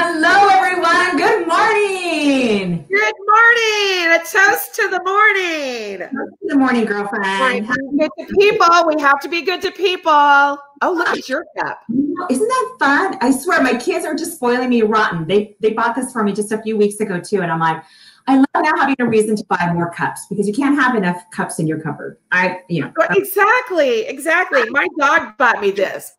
Hello, everyone. Good morning. Good morning. A toast to the morning. Good morning, girlfriend. Right. Good to people. We have to be good to people. Oh, look at your cup. Isn't that fun? I swear, my kids are just spoiling me rotten. They bought this for me just a few weeks ago, too. And I'm like, I love now having a reason to buy more cups because you can't have enough cups in your cupboard. Exactly. My dog bought me this.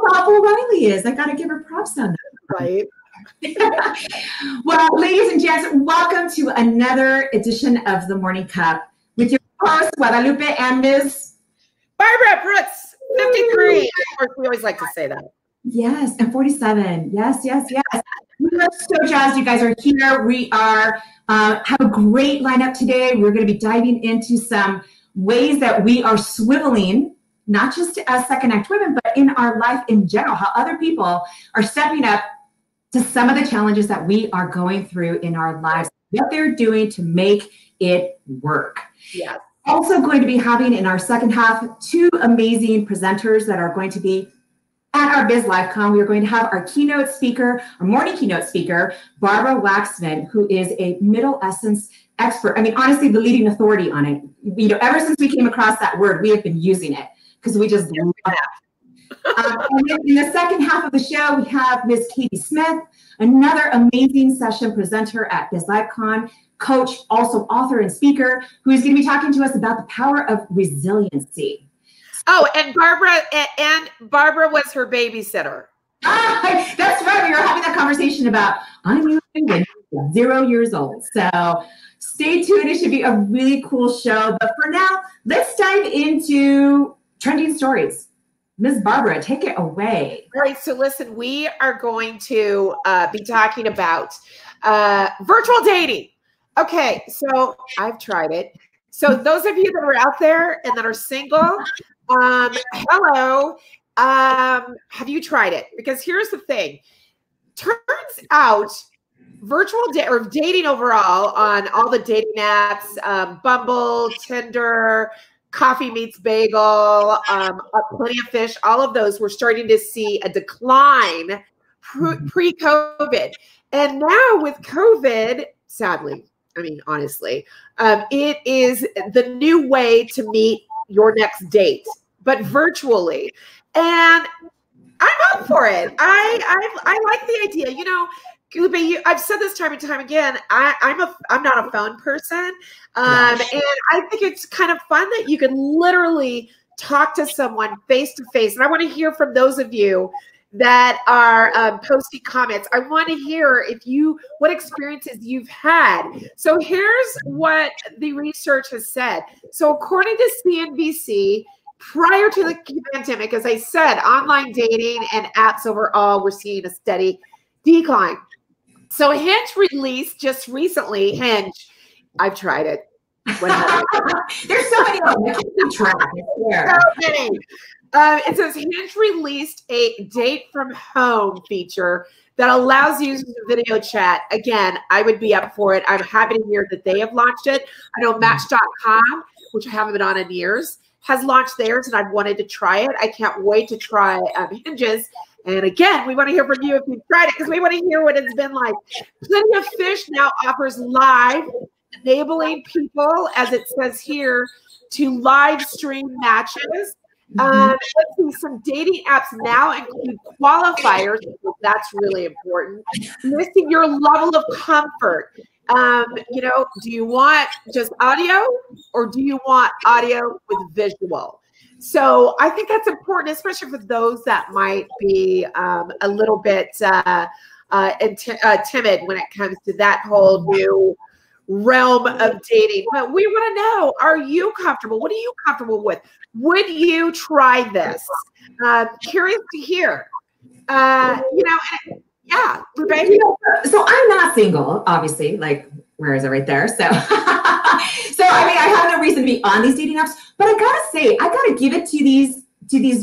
How Riley is. I got to give her props on that. Right. Well, ladies and gents, welcome to another edition of The Morning Cup with your host, Guadalupe, and Ms. Barbara Brooks, 53. Of course, we always like to say that. Yes, and 47. Yes. We are so jazzed you guys are here. We are have a great lineup today. We're going to be diving into some ways that we are swiveling, not just as Second Act Women, but in our life in general, how other people are stepping up to some of the challenges that we are going through in our lives, what they're doing to make it work. Yeah. Also going to be having in our second half, two amazing presenters that are going to be at our Biz LiveCon. We are going to have our keynote speaker, our morning keynote speaker, Barbara Waxman, who is a Middlescence expert. I mean, honestly, the leading authority on it. Ever since we came across that word, we have been using it because we just love it. And then in the second half of the show, we have Ms. Katie Smith, another amazing session presenter at Biz LiveCon, coach, also author and speaker, who is going to be talking to us about the power of resiliency. Oh, and Barbara was her babysitter. That's right. We were having that conversation about I'm using 0 years old. So stay tuned. It should be a really cool show. But for now, let's dive into trending stories. Ms. Barbara, take it away. All right. So listen, we are going to be talking about virtual dating. Okay. So I've tried it. So those of you that are out there and that are single, hello. Have you tried it? Because here's the thing. Turns out virtual or dating overall on all the dating apps, Bumble, Tinder, Coffee Meets Bagel, Plenty of Fish, all of those, we're starting to see a decline pre-COVID. And now with COVID, sadly, I mean, honestly, it is the new way to meet your next date, but virtually. And I'm up for it. I like the idea. I've said this time and time again. I'm not a phone person, and I think it's kind of fun that you can literally talk to someone face to face. And I want to hear from those of you that are posting comments. I want to hear what experiences you've had. So here's what the research has said. So according to CNBC, prior to the pandemic, as I said, online dating and apps overall were seeing a steady decline. So Hinge released just recently. Hinge, I've tried it. There's so many of them. So many. It says Hinge released a date from home feature that allows users to video chat. Again, I would be up for it. I'm happy to hear that they have launched it. I know Match.com, which I haven't been on in years, has launched theirs, and I've wanted to try it. I can't wait to try Hinge's. And again, we want to hear from you if you've tried it because we want to hear what it's been like. Plenty of Fish now offers live, enabling people, as it says here, to live stream matches. Let's see, some dating apps now include qualifiers. That's really important. Listing your level of comfort. Do you want just audio or do you want audio with visual? So I think that's important, especially for those that might be a little bit timid when it comes to that whole new realm of dating. But we want to know, are you comfortable? What are you comfortable with? Would you try this? Curious to hear. Yeah, Rebecca. So I'm not single, obviously. Like, where is it right there? So, I have no reason to be on these dating apps. But I gotta say, I gotta give it to these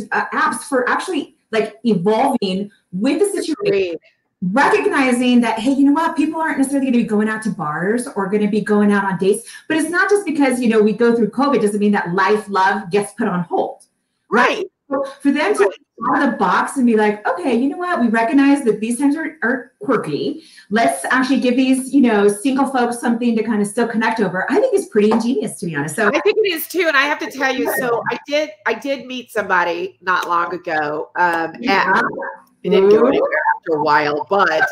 apps for actually like evolving with the situation. Recognizing that, hey, you know what? People aren't necessarily going to be going out to bars or going to be going out on dates. But it's not just because, we go through COVID doesn't mean that love gets put on hold. Right. So for them to out of the box and be like, okay, you know what? We recognize that these times are quirky. Let's actually give these, single folks something to kind of still connect over. I think it's pretty ingenious, to be honest. So I think it is too. And I have to tell you, so I did meet somebody not long ago. It didn't go anywhere after a while, but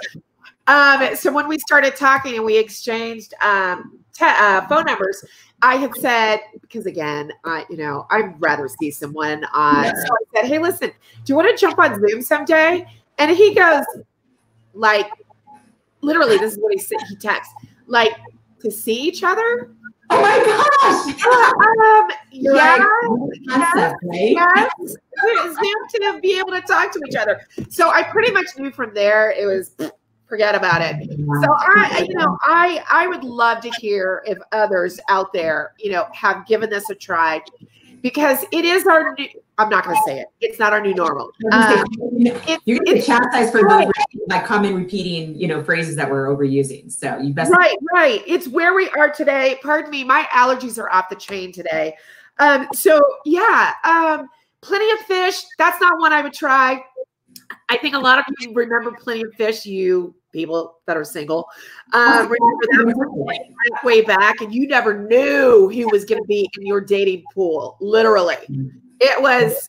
so when we started talking and we exchanged phone numbers, I had said, because again, I'd rather see someone on. So I said, hey, listen, do you want to jump on Zoom someday? And he goes, like, literally, this is what he texts, like, to see each other. Oh my gosh! Yes, right? Zoom to be able to talk to each other. So I pretty much knew from there it was. Forget about it. So I would love to hear if others out there, have given this a try, because it is our new, I'm not going to say it. It's not our new normal. You're going to get chastised for those like common repeating, phrases that we're overusing. So you best. Right. It's where we are today. Pardon me. My allergies are off the chain today. So yeah, Plenty of Fish. That's not one I would try. I think a lot of you remember Plenty of Fish, you people that are single. Remember that way back, and you never knew who was going to be in your dating pool. Literally. It was,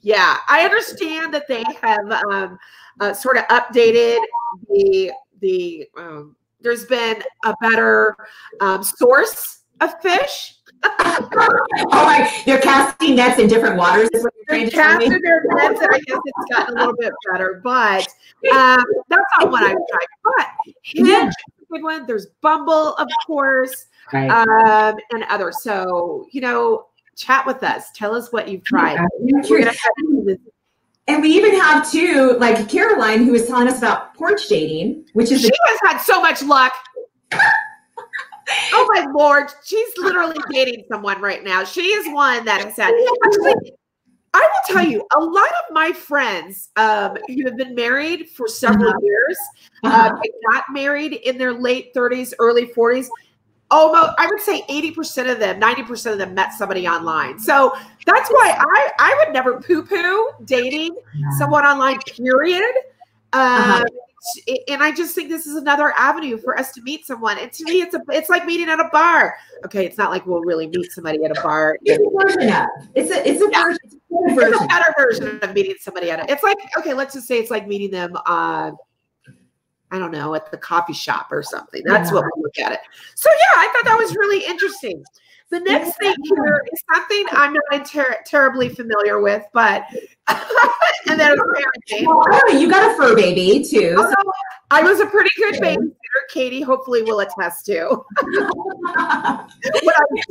yeah. I understand that they have sort of updated the there's been a better source of fish. They're casting nets in different waters. They're casting their nets, and I guess it's gotten a little bit better, but that's not what I would try. But Hinge is a good one. There's Bumble, of course, and others. So, chat with us. Tell us what you've tried. And we even have too, like Caroline, who was telling us about porch dating, which is she has had so much luck. Oh my Lord, she's literally dating someone right now. She is one that has had. Actually, I will tell you, a lot of my friends who have been married for several years, they got married in their late 30s, early 40s. Almost, I would say 80% of them, 90% of them met somebody online. So that's why I would never poo-poo dating someone online, period. And I just think this is another avenue for us to meet someone. And to me, it's like meeting at a bar. Okay, it's not like we'll really meet somebody at a bar. It's a better version of meeting somebody at it's like, okay, let's just say it's like meeting them I don't know, at the coffee shop or something. That's what we look at it. So yeah, I thought that was really interesting. The next thing here is something I'm not terribly familiar with, but and then parenting. You got a fur baby too. So I was a pretty good babysitter. Katie hopefully will attest to. When I was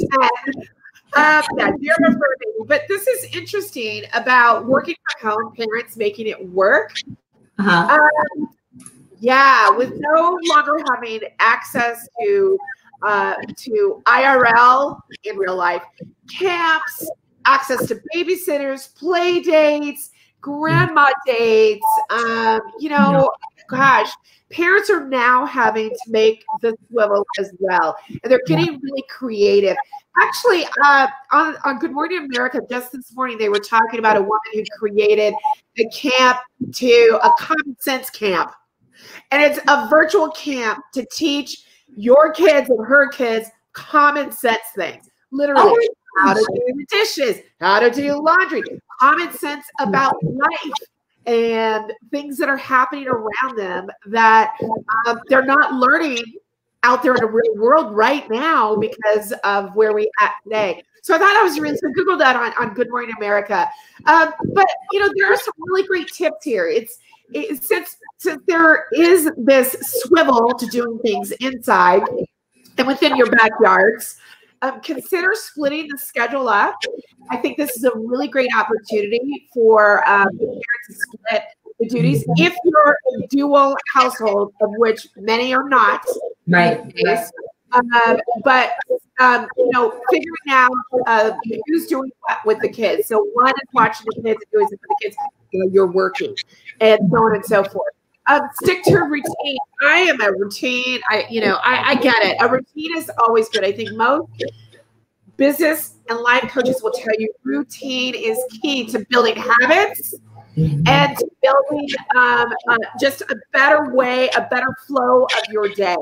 10. Yeah, you're a fur baby. But this is interesting about working from home, parents making it work. Yeah, with no longer having access to IRL in real life, camps, access to babysitters, play dates, grandma dates. Gosh, parents are now having to make the swivel as well, and they're getting really creative. Actually, on Good Morning America just this morning, they were talking about a woman who created a camp a common sense camp, and it's a virtual camp to teach your kids and her kids common sense things. Literally, how to do the dishes, how to do laundry, common sense about life and things that are happening around them that they're not learning out there in the real world right now because of where we at today. So I thought that was really, so Google that on Good Morning America. But there are some really great tips here. Since there is this swivel to doing things inside and within your backyards, consider splitting the schedule up. I think this is a really great opportunity for parents to split the duties. If you're a dual household, of which many are not, right? But figuring out who's doing what with the kids. So one is watching the kids and doing it for the kids. You're working, and so on and so forth. Stick to a routine. I am a routine. I get it. A routine is always good. I think most business and life coaches will tell you routine is key to building habits and to building just a better way, a better flow of your day.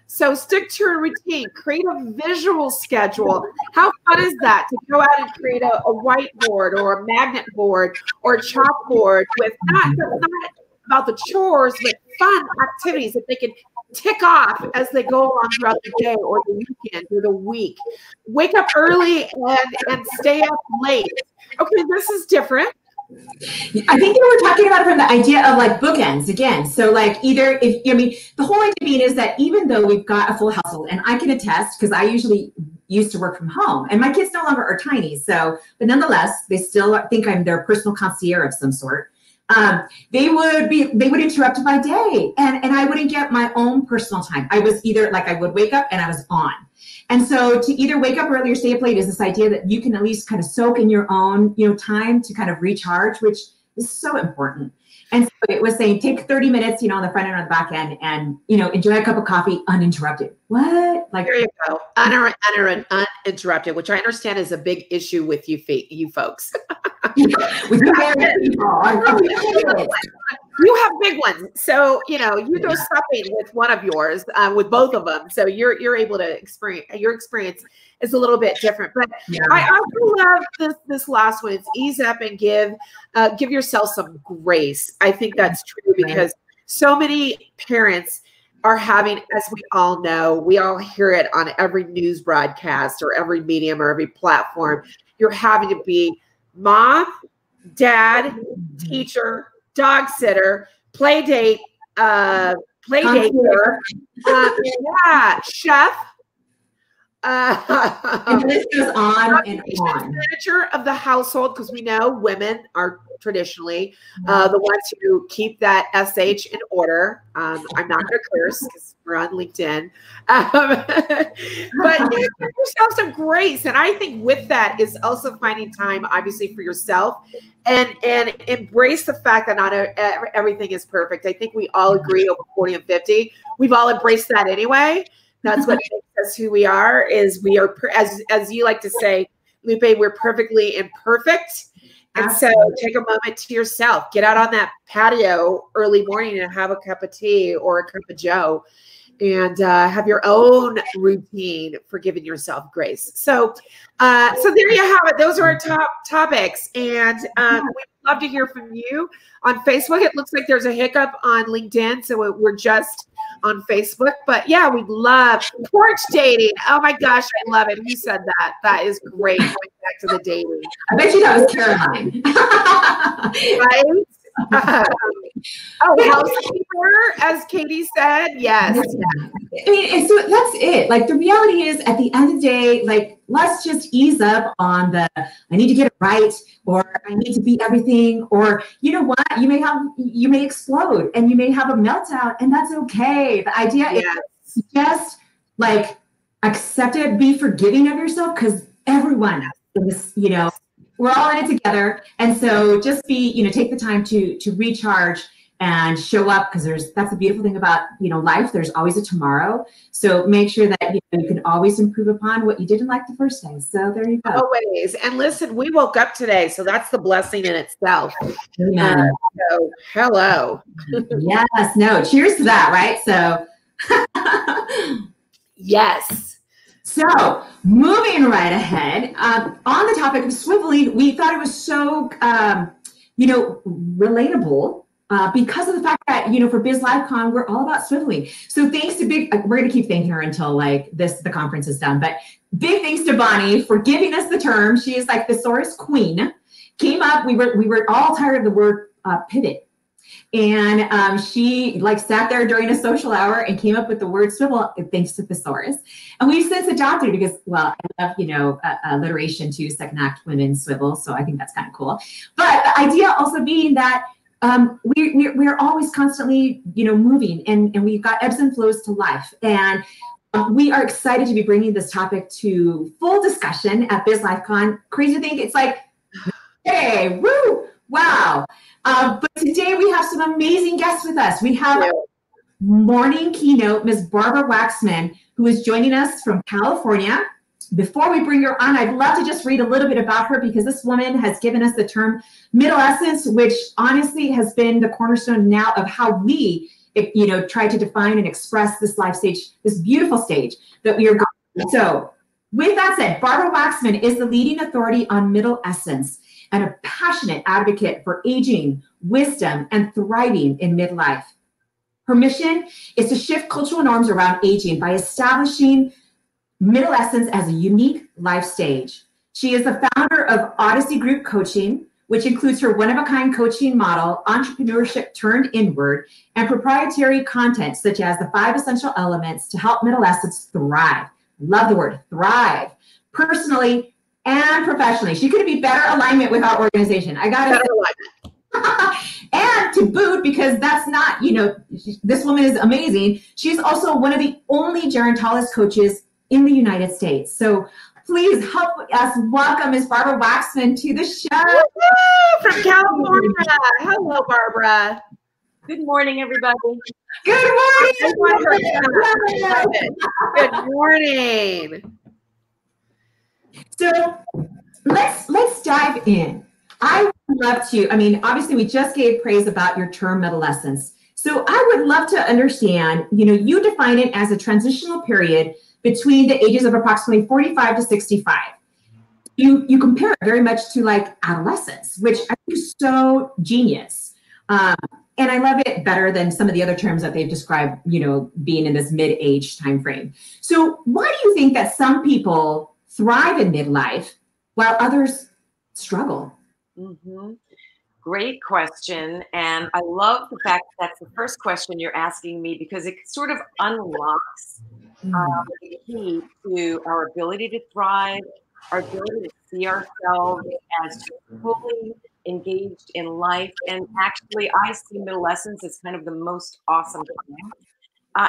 So stick to your routine, create a visual schedule. How fun is that to go out and create a whiteboard or a magnet board or a chalkboard with not about the chores, but fun activities that they can tick off as they go along throughout the day or the weekend or the week. Wake up early and stay up late. Okay, this is different. I think we were talking about it from the idea of like bookends again. So like either the whole idea being is that even though we've got a full household, and I can attest because I usually used to work from home and my kids no longer are tiny. So, but nonetheless, they still think I'm their personal concierge of some sort. They would interrupt my day and I wouldn't get my own personal time. I was either like, I would wake up and I was on. And so to either wake up early or stay up late is this idea that you can at least kind of soak in your own, time to kind of recharge, which is so important. And so it was saying, take 30 minutes, on the front end or the back end and, enjoy a cup of coffee uninterrupted. What? Like, there you go. Uninterrupted, which I understand is a big issue with you folks. With you have big ones. So, you go shopping with one of yours, with both of them. So you're able to experience, your experience is a little bit different. But I also love this last one. It's ease up and give yourself some grace. I think that's true because so many parents are having, as we all know, we all hear it on every news broadcast or every medium or every platform. You're having to be mom, dad, teacher, dog sitter, play date, chef. And this goes on and on. Manager of the household, because we know women are traditionally the ones who keep that SH in order. I'm not going to curse because we're on LinkedIn. But give yourself some grace. And I think with that is also finding time, obviously, for yourself and embrace the fact that not everything is perfect. I think we all agree over 40 and 50. We've all embraced that anyway. That's what makes us who we are, is we are, as you like to say, Lupe, we're perfectly imperfect. And so take a moment to yourself, get out on that patio early morning and have a cup of tea or a cup of joe and have your own routine for giving yourself grace. So there you have it. Those are our top topics. And we'd love to hear from you on Facebook. It looks like there's a hiccup on LinkedIn. So we're just on Facebook, but yeah, we love porch dating. Oh my gosh, I love it. Who said that? That is great. Going back to the dating. I bet you that was Caroline. Right? Housekeeper, as Katie said. Yes. I mean, and so that's it. Like the reality is, at the end of the day, like let's just ease up on the I need to get it right, or I need to be everything, or you know what, you may explode and you may have a meltdown, and that's okay. The idea is just like accept it, be forgiving of yourself, because everyone is, we're all in it together. And so just be, take the time to recharge and show up, because that's the beautiful thing about, life. There's always a tomorrow. So make sure that you can always improve upon what you didn't like the first day. So there you go. Always. And listen, we woke up today, so that's the blessing in itself. So hello. Yes. No. Cheers to that. Right. So. Yes. So moving right ahead, on the topic of swiveling, we thought it was so, relatable. Because of the fact that, for Biz LiveCon, we're all about swiveling. So thanks to we're going to keep thanking her until the conference is done. But big thanks to Bonnie for giving us the term. She is like thesaurus queen. Came up, we were all tired of the word pivot. And she sat there during a social hour and came up with the word swivel thanks to thesaurus. And we've since adopted it because, I love, alliteration to SecondActWomen swivel. So I think that's kind of cool. But the idea also being that we're always constantly, moving, and we've got ebbs and flows to life. And we are excited to be bringing this topic to full discussion at Biz LiveCon. Crazy to think it's like, hey, woo, wow. But today we have some amazing guests with us. We have morning keynote, Ms. Barbara Waxman, who is joining us from California. Before we bring her on, I'd love to just read a little bit about her because this woman has given us the term Middlescence, which honestly has been the cornerstone now of how we, try to define and express this life stage, this beautiful stage that we are going through. So with that said, Barbara Waxman is the leading authority on Middlescence and a passionate advocate for aging, wisdom, and thriving in midlife. Her mission is to shift cultural norms around aging by establishing Middlescence as a unique life stage. She is the founder of Odyssey Group Coaching, which includes her one-of-a-kind coaching model, entrepreneurship turned inward, and proprietary content such as the 5 essential elements to help Middlescence thrive. Love the word thrive, personally and professionally. She couldn't be better alignment with our organization. I got to say. And to boot, because that's not, this woman is amazing. She's also one of the only gerontologist coaches in the United States. So please help us welcome Ms. Barbara Waxman to the show. Woo-hoo! From California. Hello, Barbara. Good morning, everybody. Good morning. Good morning. So let's dive in. I would love to, obviously we just gave praise about your term Middlescence. So I would love to understand, you define it as a transitional period between the ages of approximately 45 to 65. You compare it very much to like adolescence, which I think is so genius. And I love it better than some of the other terms that they've described, being in this mid-age time frame. So why do you think that some people thrive in midlife while others struggle? Mm-hmm. Great question. And I love the fact that that's the first question you're asking me because it sort of unlocks the key to our ability to thrive, our ability to see ourselves as fully engaged in life. And actually, I see Middlescence as kind of the most awesome thing.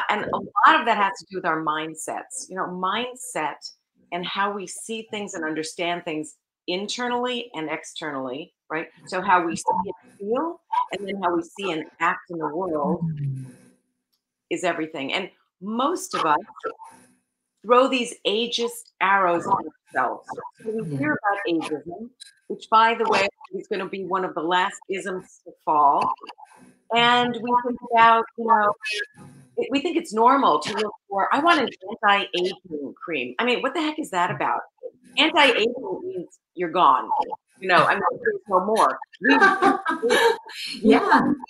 And a lot of that has to do with our mindsets, mindset and how we see things and understand things internally and externally, right? So how we see and feel, and then how we see and act in the world is everything. And most of us throw these ageist arrows at ourselves. So we hear about ageism, which, by the way, is going to be one of the last isms to fall. And we think about, we think it's normal to look for, I want an anti-aging cream. What the heck is that about? Anti-aging means you're gone. There's no more. We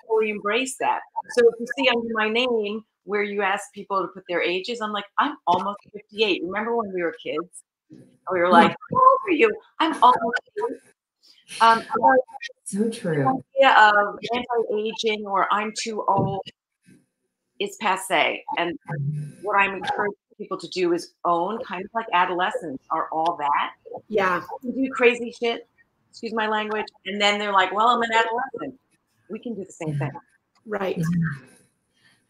fully embrace that. So if you see under my name where you ask people to put their ages, I'm like, I'm almost 58. Remember when we were kids? We were like, how old are you? I'm almost 58. So true. The idea of anti-aging or I'm too old is passé. And what I'm encouraging people to do is own, kind of like adolescents are all that. Yeah. We do crazy shit, excuse my language, and then they're like, well, I'm an adolescent. We can do the same thing. Right.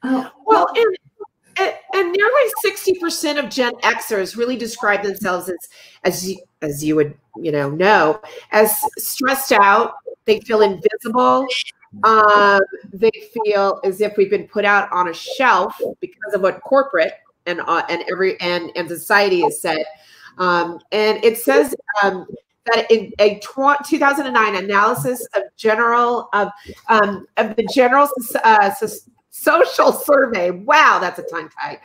Oh, well, and nearly 60% of Gen Xers really describe themselves as you would know, as stressed out. They feel invisible. They feel as if we've been put out on a shelf because of what corporate and society has said. And it says that in a 2009 analysis of the general social survey, wow, that's a tongue tie.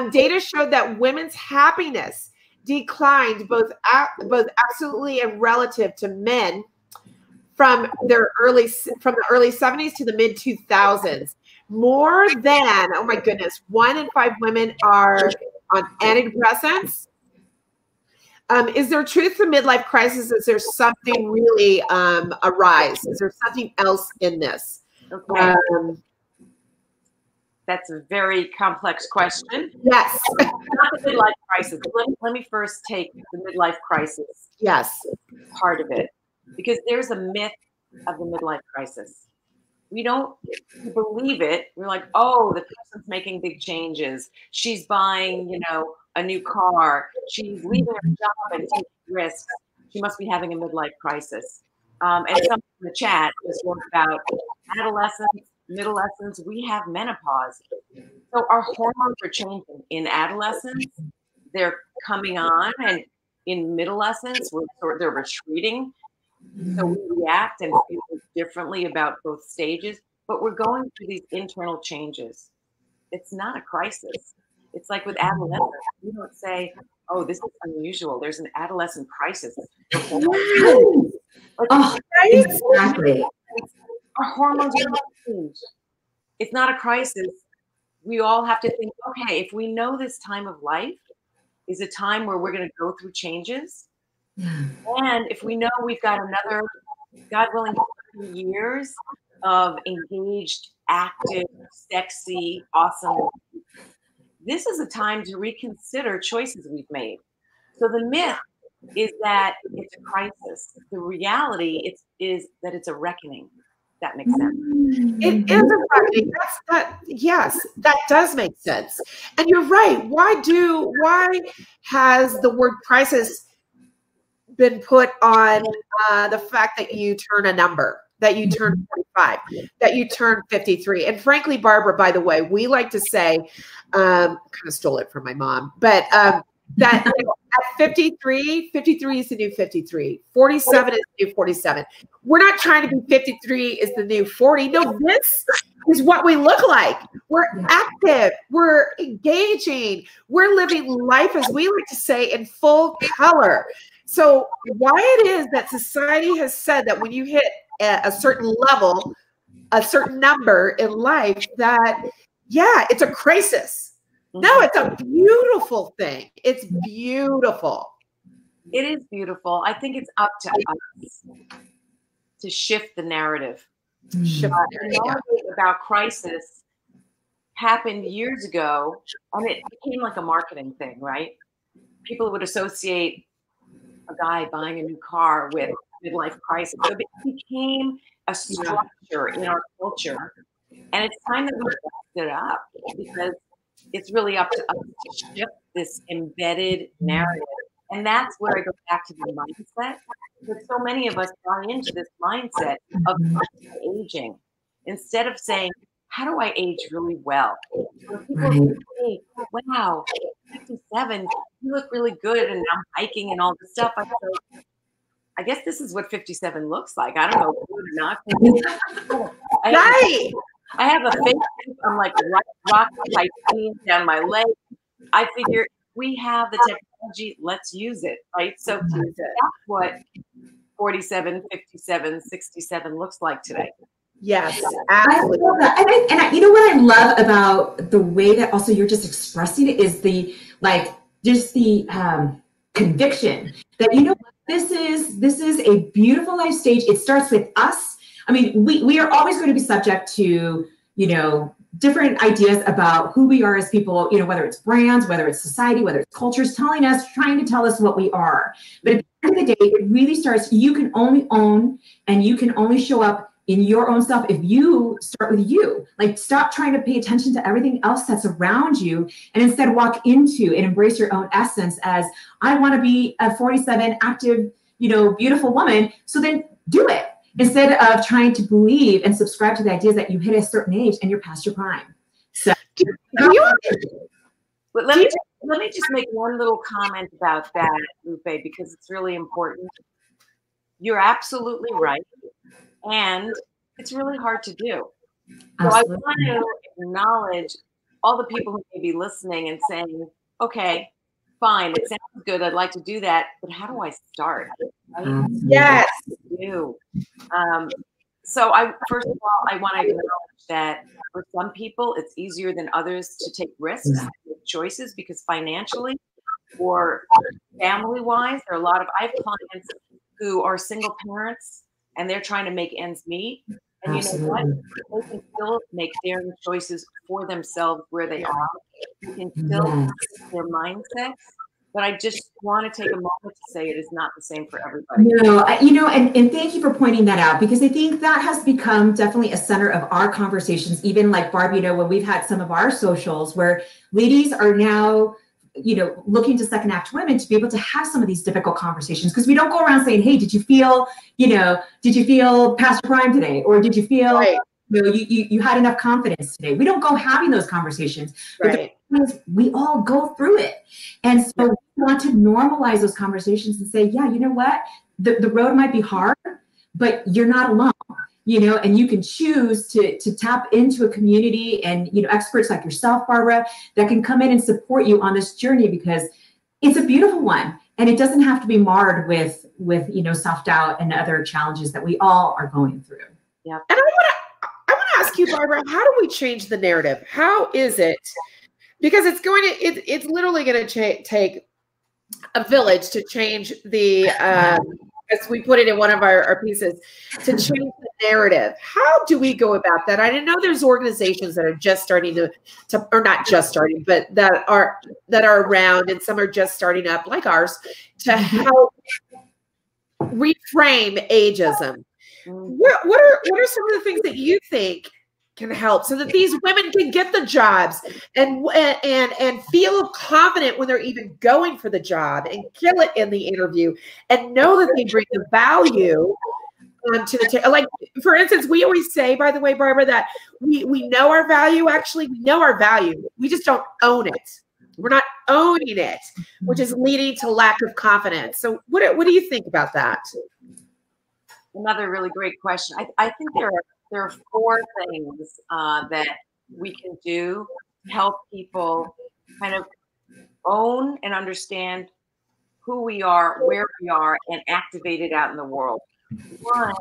Data showed that women's happiness declined both absolutely and relative to men from the early 70s to the mid 2000s. More than, oh my goodness, 1 in 5 women are on antidepressants. Is there truth to midlife crisis? Is there something really arise? Is there something else in this? Okay. That's a very complex question. Yes. Not the midlife crisis. Let me first take the midlife crisis. Yes. Part of it. Because there's a myth of the midlife crisis. We don't believe it. We're like, oh, the person's making big changes. She's buying, a new car. She's leaving her job and taking risks. She must be having a midlife crisis. And some in the chat just wrote about adolescence, Middlescence. We have menopause. So our hormones are changing in adolescence they're coming on, and in Middlescence, they're retreating. So we react and feel differently about both stages, but we're going through these internal changes. It's not a crisis. It's like with adolescence. You don't say, oh, this is unusual. There's an adolescent crisis. Oh, exactly. Our hormones change. It's not a crisis. We all have to think, okay, if we know this time of life is a time where we're going to go through changes, and if we know we've got another, God willing, 30 years of engaged, active, sexy, awesome, this is a time to reconsider choices we've made. So the myth is that it's a crisis. The reality is that it's a reckoning. That makes sense. It is a reckoning. Yes, that does make sense. And you're right. Why has the word crisis been put on the fact that you turn a number, that you turn 45, that you turn 53? And frankly, Barbara, by the way, we like to say, kind of stole it from my mom, but that at 53 is the new 53. 47 is the new 47. We're not trying to be 53 is the new 40. No, this is what we look like. We're active. We're engaging. We're living life, as we like to say, in full color. So why it is that society has said that when you hit a certain level, a certain number in life, that, yeah, it's a crisis. No, it's a beautiful thing. It's beautiful. It is beautiful. I think it's up to us to shift the narrative. The narrative about crisis happened years ago, and it became like a marketing thing, right? People would associate a guy buying a new car with midlife crisis. So it became a structure in our culture, and it's time that we wrap it up, because it's really up to us to shift this embedded narrative. And that's where I go back to the mindset. Because so many of us buy into this mindset of aging. Instead of saying, how do I age really well? When people say, wow, 57, you look really good, and I'm hiking and all this stuff. I guess this is what 57 looks like. I don't know, good or not. I have a face. I'm like rock titanium down my leg. I figure we have the technology. Let's use it, right? So that's what 47, 57, 67 looks like today. Yes, absolutely. I love that. And you know what I love about the way that also you're just expressing it is the conviction that, you know, this is a beautiful life stage. It starts with us. I mean, we are always going to be subject to, you know, different ideas about who we are as people, you know, whether it's brands, whether it's society, whether it's cultures telling us, trying to tell us what we are. But at the end of the day, it really starts, you can only own and you can only show up in your own self if you start with you. Like, stop trying to pay attention to everything else that's around you, and instead walk into and embrace your own essence as, I want to be a 47 active, you know, beautiful woman. So then do it. Instead of trying to believe and subscribe to the ideas that you hit a certain age and you're past your prime. So let me just make one little comment about that, Lupe, because it's really important. You're absolutely right. And it's really hard to do. So I want to acknowledge all the people who may be listening and saying, okay, fine, it sounds good, I'd like to do that, but how do I start? Right? Yes. So first of all, I want to acknowledge that for some people, it's easier than others to take risks, make choices, because financially or family-wise, there are a lot of, I have clients who are single parents and they're trying to make ends meet. And you know what? They can still make their choices for themselves where they are. You can still their mindsets. But I just want to take a moment to say it is not the same for everybody. No, you know, and thank you for pointing that out, because I think that has become definitely a center of our conversations. Even like Barb, you know, when we've had some of our socials where ladies are now, you know, looking to Second Act Women to be able to have some of these difficult conversations, because we don't go around saying, hey, did you feel past your prime today? Or did you feel, you know, you had enough confidence today? We don't go having those conversations. But the is we all go through it. And so we want to normalize those conversations and say, yeah, you know what? The road might be hard, but you're not alone. And you can choose to tap into a community and, experts like yourself, Barbara, that can come in and support you on this journey, because it's a beautiful one. And it doesn't have to be marred with self-doubt and other challenges that we all are going through. Yeah. And I want to ask you, Barbara, how do we change the narrative? How is it? Because it's literally going to take a village to change the, as we put it in one of our pieces, to change the narrative. How do we go about that? I know there's organizations that are just starting to or not just starting, but that are around, and some are just starting up, like ours, to help reframe ageism. What are some of the things that you think can help so that these women can get the jobs and feel confident when they're even going for the job and kill it in the interview and know that they bring the value to the table? Like, for instance, we always say, by the way, Barbara, that we know our value. Actually, we know our value. We just don't own it. We're not owning it, which is leading to lack of confidence. So what do you think about that? Another really great question. I think there are 4 things that we can do to help people kind of own and understand who we are, where we are, and activate it out in the world. One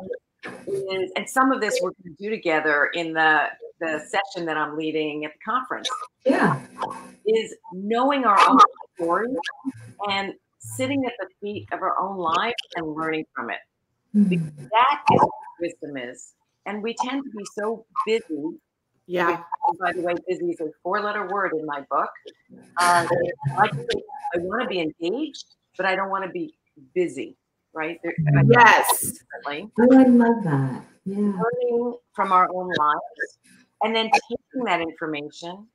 is, and some of this we're going to do together in the session that I'm leading at the conference. Yeah. Is knowing our own story and sitting at the feet of our own lives and learning from it. Because that is what wisdom is. And we tend to be so busy. Yeah. By the way, busy is a 4-letter word in my book. I want to be engaged, but I don't want to be busy, right? Yes. Oh, I love that. Yeah. Learning from our own lives, and then taking that information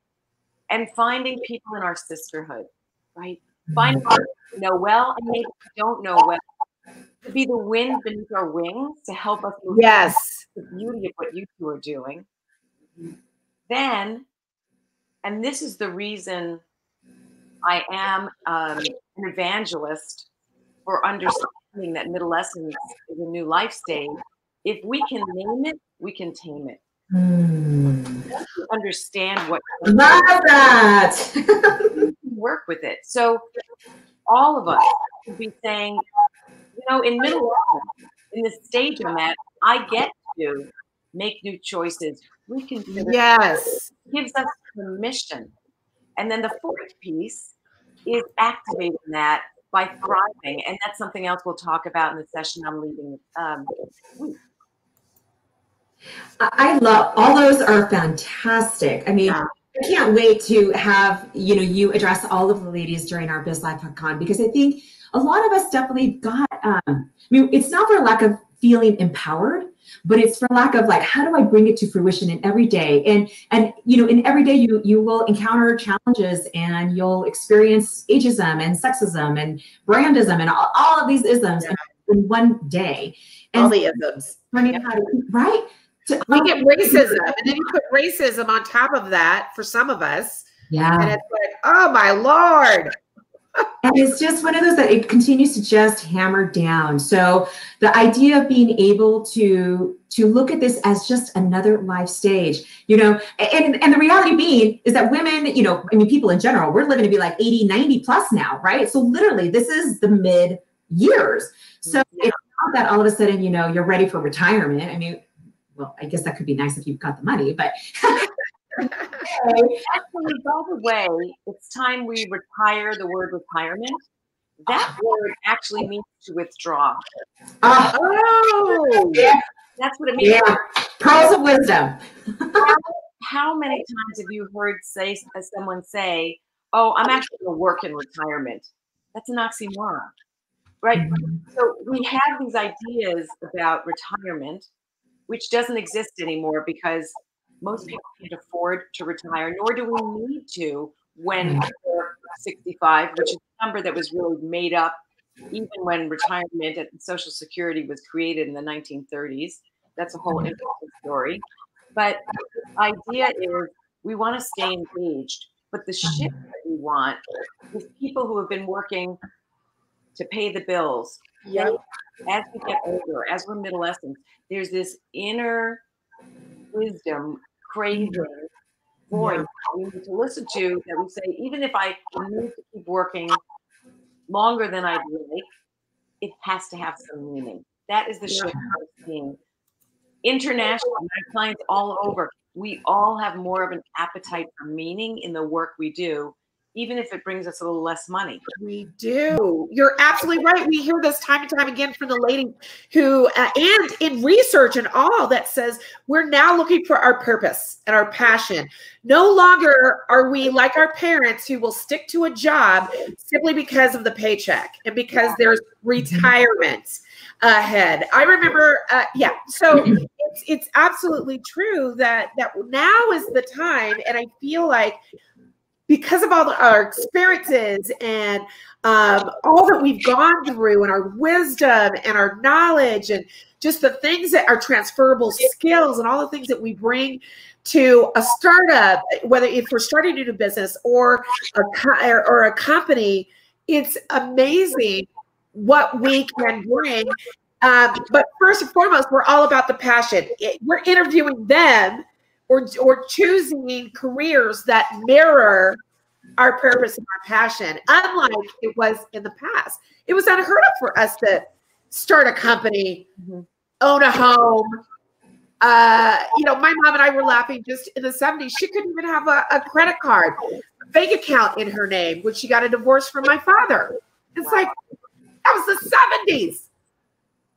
and finding people in our sisterhood, right? Finding people who know well and maybe don't know well, to be the wind beneath our wings to help us move the beauty of what you two are doing. Then, and this is the reason I am an evangelist for understanding that Middlescence is a new life stage. If we can name it, we can tame it. Understand what. Love that. Work with it. So all of us should be saying, in Middlescence, in this stage I'm at, I get to make new choices. We can do this. Yes. It gives us permission. And then the 4th piece is activating that by thriving. And that's something else we'll talk about in the session I'm leading. I love, all those are fantastic. I mean, I can't wait to have, you address all of the ladies during our Biz Life Con, because I think a lot of us definitely got, it's not for lack of feeling empowered, but it's for lack of how do I bring it to fruition in every day? And in every day you will encounter challenges, and you'll experience ageism and sexism and brandism and all of these isms in one day. And all the isms. Learning how to, right? We get racism, and then you put racism on top of that for some of us. Yeah. And it's like, oh my Lord. And it's just one of those that it continues to just hammer down. So the idea of being able to look at this as just another life stage, and the reality being is that women, people in general, we're living to be like 80, 90 plus now, right? So literally this is the mid years. So it's not that all of a sudden, you're ready for retirement. Well, I guess that could be nice if you've got the money, but actually, by the way, it's time we retire the word retirement. That word actually means to withdraw. Oh, yeah. That's what it means. Yeah. Pearls of wisdom. How many times have you heard someone say, "Oh, I'm actually going to work in retirement"? That's an oxymoron, right? So we have these ideas about retirement, which doesn't exist anymore because most people can't afford to retire, nor do we need to when we're 65, which is a number that was really made up even when retirement and Social Security was created in the 1930s. That's a whole interesting story. But the idea is we want to stay engaged. But the shift that we want is people who have been working to pay the bills. Yep. As we get older, as we're Middlescence, there's this inner wisdom, craving voice we need to listen to, that we say, even if I need to keep working longer than I'd like, it has to have some meaning. That is the shift I'm seeing. Internationally, my clients all over, we all have more of an appetite for meaning in the work we do, even if it brings us a little less money. We do. You're absolutely right. We hear this time and time again from the ladies who, and in research and all, that says we're now looking for our purpose and our passion. No longer are we like our parents who will stick to a job simply because of the paycheck and because there's retirement ahead. I remember, so it's absolutely true that now is the time, and I feel like because of all our experiences and all that we've gone through and our wisdom and our knowledge and just the things that are transferable skills and all the things that we bring to a startup, whether if we're starting a new business or a company, it's amazing what we can bring. But first and foremost, we're all about the passion. We're interviewing them or choosing careers that mirror our purpose and our passion, unlike it was in the past. It was unheard of for us to start a company, own a home. My mom and I were laughing just in the 70s. She couldn't even have a credit card, a bank account in her name when she got a divorce from my father. It's like, that was the 70s.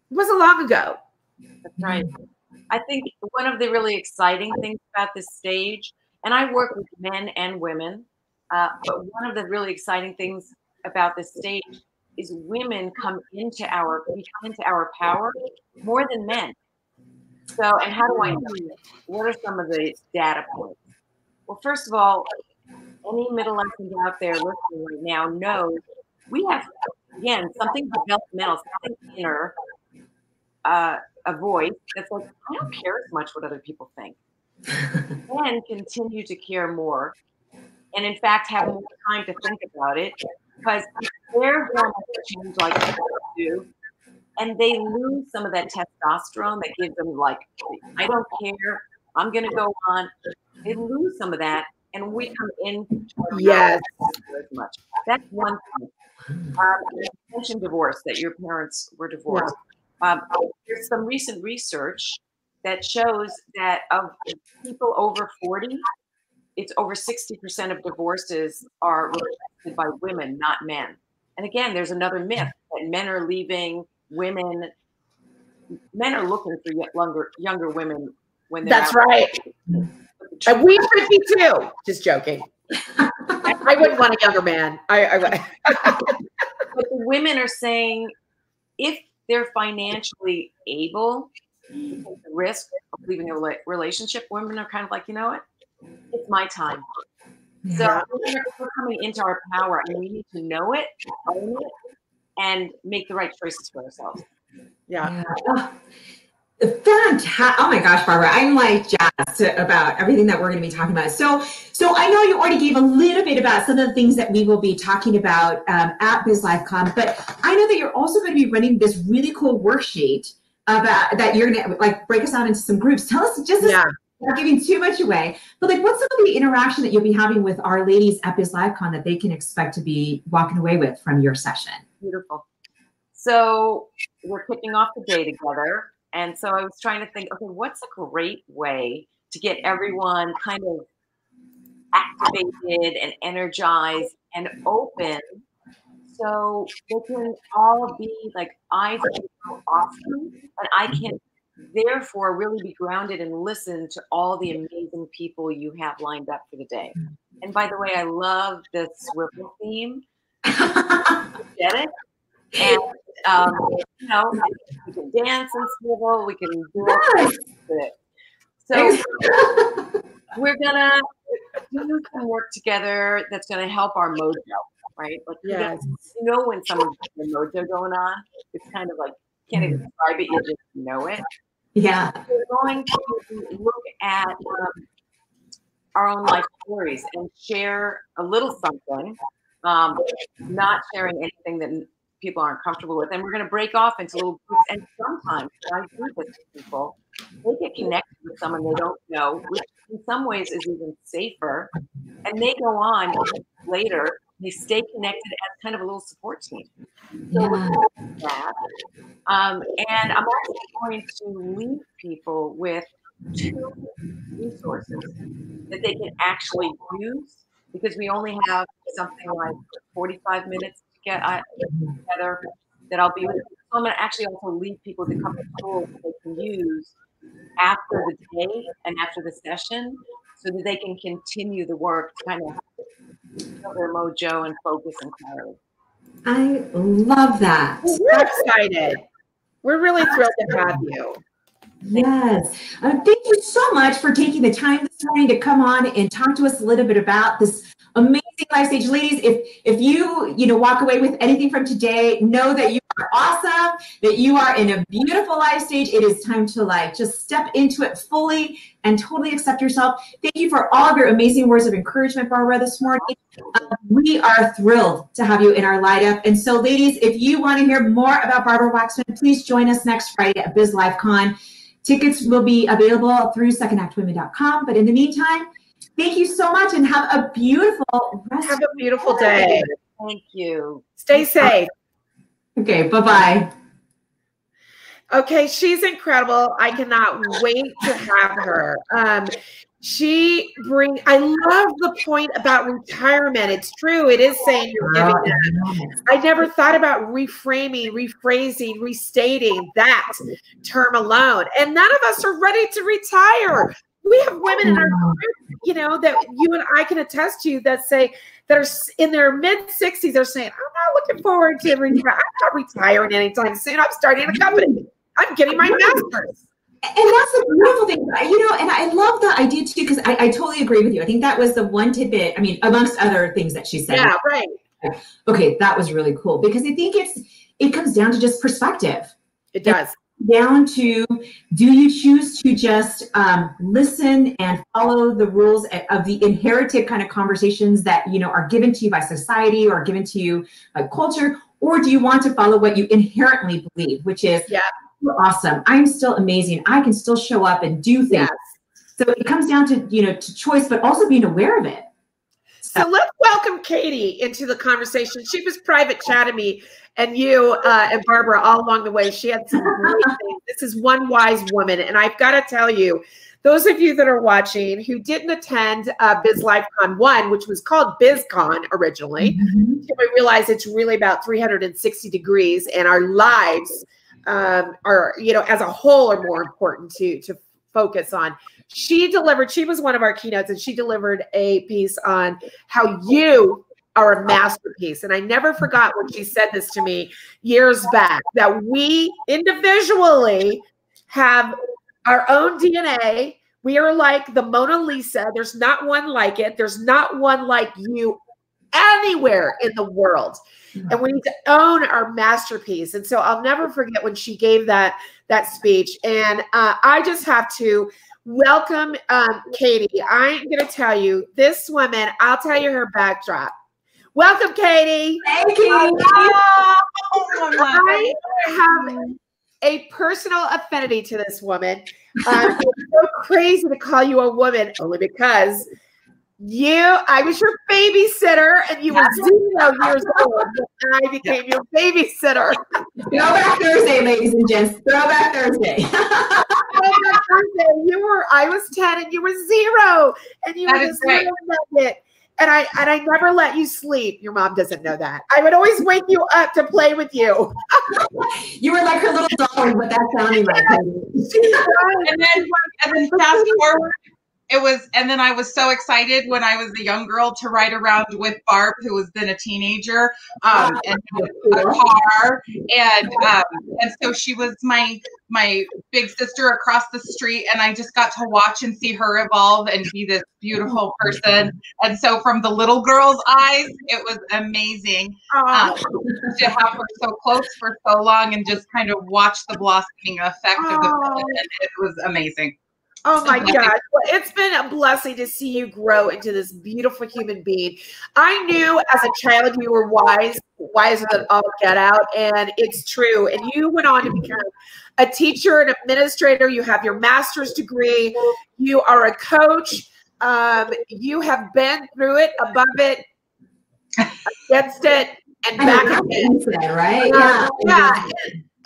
It wasn't long ago. That's right. I think one of the really exciting things about this stage, and I work with men and women, but one of the really exciting things about this stage is women come into our power more than men. So, and how do I know this? What are some of the data points? Well, first of all, any Middlescence out there listening right now knows we have, again, something developmental, something inner, a voice that's like, I don't care as much what other people think. And continue to care more. And in fact, have more time to think about it, because they're hormones change like they do. And they lose some of that testosterone that gives them like, I don't care, I'm going to go on. They lose some of that. And we come in. Yes. As much. That's one thing. You mentioned divorce, that your parents were divorced. There's some recent research that shows that of people over 40, it's over 60% of divorces are requested by women, not men. And again, there's another myth that men are leaving women. Men are looking for younger women when they're That's right. And we should be too. Just joking. I wouldn't want a younger man. But the women are saying, if they're financially able to take the risk of leaving a relationship, women are kind of like, you know what? It's my time. So we're coming into our power, and we need to know it, own it, and make the right choices for ourselves. Yeah. Fantastic. Oh my gosh, Barbara, I'm like jazzed about everything that we're going to be talking about. So I know you already gave a little bit about some of the things that we will be talking about at BizLifeCon, but I know that you're also going to be running this really cool worksheet about that you're going to like break us out into some groups. Tell us just without giving too much away, but like what's some of the interaction that you'll be having with our ladies at BizLifeCon that they can expect to be walking away with from your session? Beautiful. So we're kicking off the day together. And so I was trying to think, okay, what's a great way to get everyone kind of activated and energized and open, so they can all be like, I feel awesome, and I can therefore really be grounded and listen to all the amazing people you have lined up for the day. And by the way, I love the swivel theme. Get it? And we can dance and swivel. We can do all it. So we're gonna do some work together that's gonna help our mojo, right? Like, when someone's got a mojo going on, it's kind of like, can't even describe it, you just know it. Yeah. So we're going to look at our own life stories and share a little something, not sharing anything that people aren't comfortable with. And we're going to break off into little groups. And sometimes when I do this with people, they get connected with someone they don't know, which in some ways is even safer. And they go on later, they stay connected as kind of a little support team. So we're going to do that. And I'm also going to leave people with 2 resources that they can actually use, because we only have something like 45 minutes to get together that I'll be with. So I'm going to actually also leave people with a couple of tools that they can use after the day and after the session, so that they can continue the work to kind of build their mojo and focus and clarity. I love that. We're excited. We're really thrilled to have you. Yes. Thank you so much for taking the time this morning to come on and talk to us a little bit about this amazing life stage. Ladies, if you walk away with anything from today, know that you are awesome, that you are in a beautiful life stage. It is time to just step into it fully and totally accept yourself. Thank you for all of your amazing words of encouragement, Barbara, this morning. We are thrilled to have you in our lineup. And so, ladies, if you want to hear more about Barbara Waxman, please join us next Friday at BizLiveCon. Tickets will be available through SecondActWomen.com. But in the meantime, thank you so much and have a beautiful rest. Have a beautiful day. Thank you. Stay safe. Okay, bye-bye. Okay, she's incredible. I cannot wait to have her. I love the point about retirement. It's true. It is saying you're giving that. I never thought about reframing, rephrasing, restating that term alone. And none of us are ready to retire. We have women in our group, that you and I can attest to that are in their mid-60s. They're saying, I'm not looking forward to retire. I'm not retiring anytime soon. I'm starting a company. I'm getting my master's. And that's the beautiful thing, and I love the idea too, because I totally agree with you. I think that was the one tidbit, amongst other things that she said. Yeah, right. Okay, that was really cool, because I think it comes down to just perspective. It does. Down to, do you choose to just listen and follow the rules of the inherited kind of conversations that, are given to you by society or given to you by culture, or do you want to follow what you inherently believe, which is, you're awesome, I'm still amazing, I can still show up and do things. So it comes down to, to choice, but also being aware of it. So let's welcome Katie into the conversation. She was private chatting me and you and Barbara all along the way. She had some great things. This is one wise woman. And I've got to tell you, those of you that are watching who didn't attend BizLiveCon 1, which was called BizCon originally, we realize it's really about 360 degrees and our lives are, as a whole are more important to focus on. She was one of our keynotes, and she delivered a piece on how you are a masterpiece. And I never forgot when she said this to me years back, that we individually have our own DNA. We are like the Mona Lisa. There's not one like it. There's not one like you anywhere in the world. And we need to own our masterpiece. And so I'll never forget when she gave that speech. And I just have to welcome Katie. I'm going to tell you, this woman, I'll tell you her backdrop. Welcome, Katie. Hey, Katie. I have a personal affinity to this woman. It's so crazy to call you a woman, only because I was your babysitter, and you were 0 years old, and I became your babysitter. Throwback Thursday, ladies and gents. Throwback Thursday. I was 10 and you were 0, and you were this little nugget. And I never let you sleep. Your mom doesn't know that. I would always wake you up to play with you. You were like her little doll, what that sounded like. And then fast forward. And then I was so excited when I was a young girl to ride around with Barb, who was then a teenager, and a car. And so she was my big sister across the street, and I just got to watch and see her evolve and be this beautiful person. And so from the little girl's eyes, it was amazing to have her so close for so long and just kind of watch the blossoming effect of the film. And it was amazing. Oh my gosh. Well, it's been a blessing to see you grow into this beautiful human being. I knew as a child you were wiser than all get out, and it's true. And you went on to become a teacher, an administrator. You have your master's degree. You are a coach. You have been through it, above it, against it, and back again. Right? Yeah.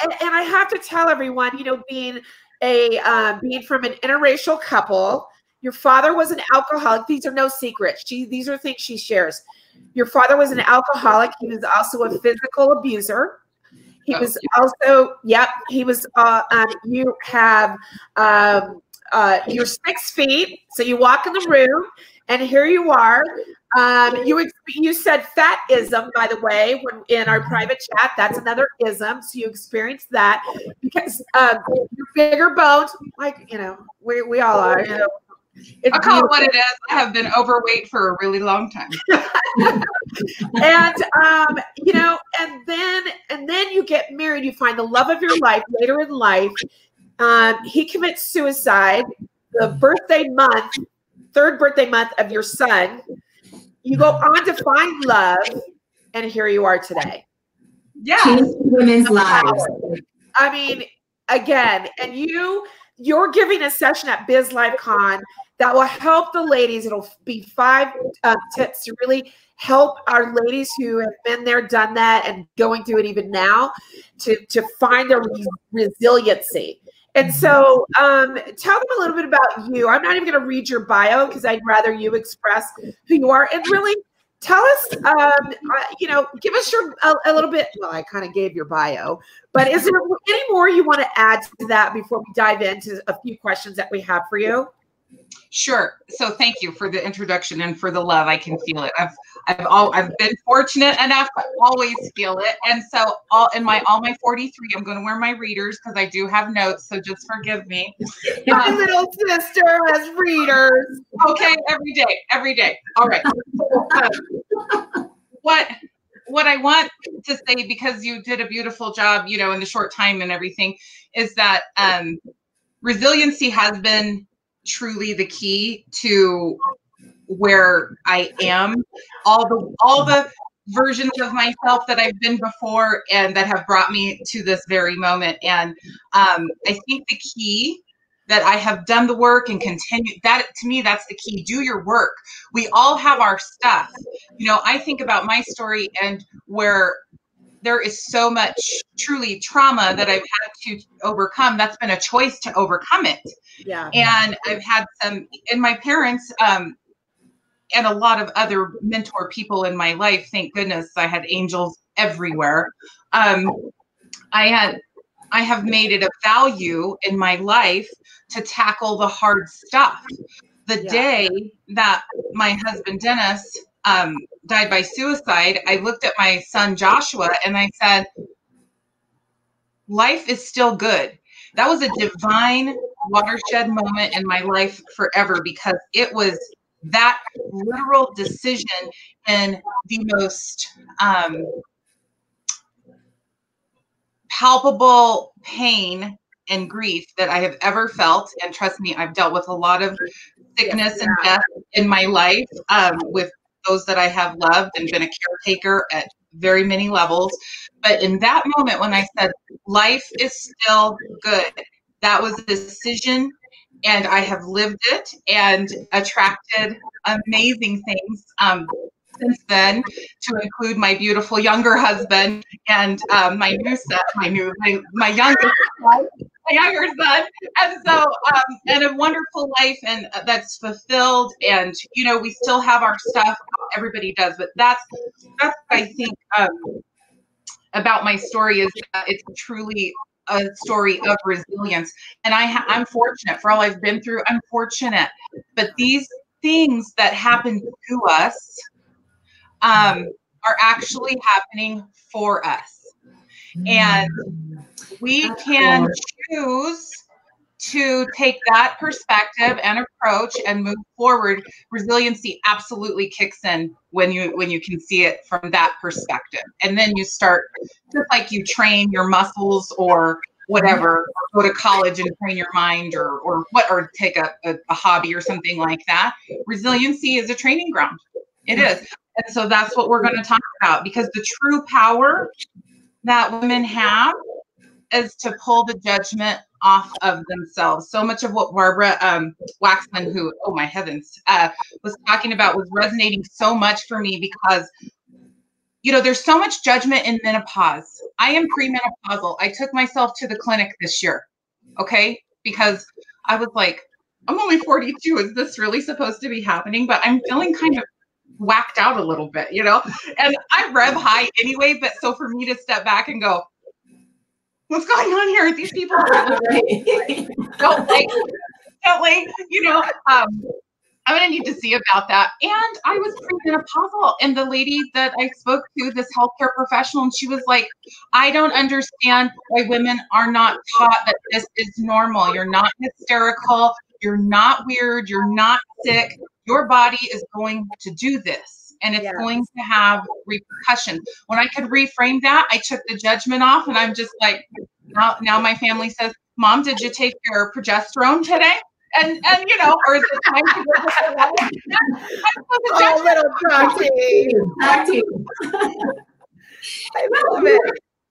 And I have to tell everyone, you know, being from an interracial couple, your father was an alcoholic. These are no secrets. These are things she shares. Your father was an alcoholic. He was also a physical abuser. He was also, he was, you have, you're 6 feet. So you walk in the room and here you are. You said fatism, by the way, when in our private chat. That's another ism. So you experienced that because your bigger bones, like, you know, we all are. You know, I'll call it what it is. I have been overweight for a really long time. And you know, and then you get married. You find the love of your life later in life. He commits suicide the third birthday month of your son. You go on to find love, and here you are today. Yeah, changing women's lives. I mean, again, and you're giving a session at Biz Live Con that will help the ladies. It'll be 5 tips to really help our ladies who have been there, done that, and going through it even now to find their resiliency. And so tell them a little bit about you. I'm not even going to read your bio because I'd rather you express who you are. And really tell us, you know, give us a little bit. Well, I kind of gave your bio. But is there any more you want to add to that before we dive into a few questions that we have for you? Sure. So thank you for the introduction and for the love. I can feel it. I've been fortunate enough to always feel it. And so all my 43, I'm going to wear my readers because I do have notes. So just forgive me. My little sister has readers. Okay. Every day. All right. What I want to say, because you did a beautiful job, you know, in the short time and everything, is that resiliency has been truly the key to where I am. All the versions of myself that I've been before and that have brought me to this very moment. And I think the key that I have done the work and continue, that to me, that's the key. Do your work. We all have our stuff. You know, I think about my story and where there is so much truly trauma that I've had to overcome. That's been a choice to overcome it. Yeah. And I've had and my parents, and a lot of other mentor people in my life, thank goodness I had angels everywhere. I have made it a value in my life to tackle the hard stuff. The day that my husband, Dennis, died by suicide, I looked at my son, Joshua, and I said, life is still good. That was a divine watershed moment in my life forever, because it was that literal decision in the most palpable pain and grief that I have ever felt. And trust me, I've dealt with a lot of sickness and death in my life, with those that I have loved and been a caretaker at very many levels. But in that moment when I said, life is still good, that was a decision, and I have lived it and attracted amazing things since then, to include my beautiful younger husband and my younger son. And so, and a wonderful life, and that's fulfilled. And, you know, we still have our stuff. Everybody does, but that's what I think about my story, is that it's truly a story of resilience. And I'm fortunate for all I've been through. I'm fortunate, but these things that happen to us are actually happening for us. And we can choose to take that perspective and approach and move forward. Resiliency absolutely kicks in when you can see it from that perspective. And then you start, just like you train your muscles or whatever, go to college and train your mind or take a hobby or something like that. Resiliency is a training ground. It is. And so that's what we're going to talk about, because the true power that women have is to pull the judgment off of themselves. So much of what Barbara Waxman, who, oh my heavens, was talking about was resonating so much for me, because there's so much judgment in menopause. I am premenopausal. I took myself to the clinic this year, okay? Because I was like, I'm only 42. Is this really supposed to be happening? But I'm feeling kind of whacked out a little bit, And I rev high anyway, but so for me to step back and go, what's going on here? These people don't I'm going to need to see about that. And I was premenopausal, and the lady that I spoke to, this healthcare professional, and she was like, I don't understand why women are not taught that this is normal. You're not hysterical. You're not weird. You're not sick. Your body is going to do this, and it's going to have repercussions. When I could reframe that, I took the judgment off, and I'm just like, now my family says, Mom, did you take your progesterone today? And or is it time to go to the little Tati. I love it.